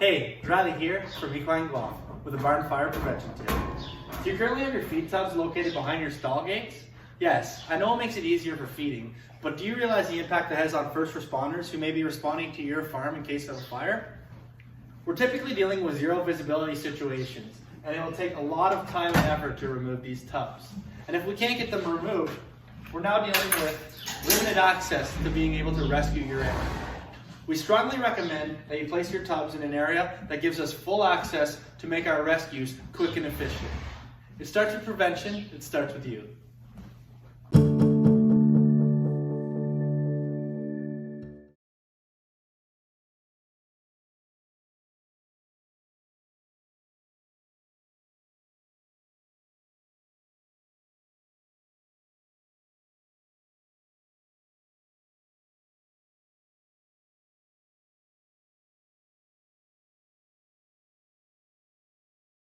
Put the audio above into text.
Hey, Riley here from Equine Guelph with a barn fire prevention tip. Do you currently have your feed tubs located behind your stall gates? Yes, I know it makes it easier for feeding, but do you realize the impact it has on first responders who may be responding to your farm in case of a fire? We're typically dealing with zero visibility situations, and it will take a lot of time and effort to remove these tubs. And if we can't get them removed, we're now dealing with limited access to being able to rescue your animal. We strongly recommend that you place your tubs in an area that gives us full access to make our rescues quick and efficient. It starts with prevention, it starts with you.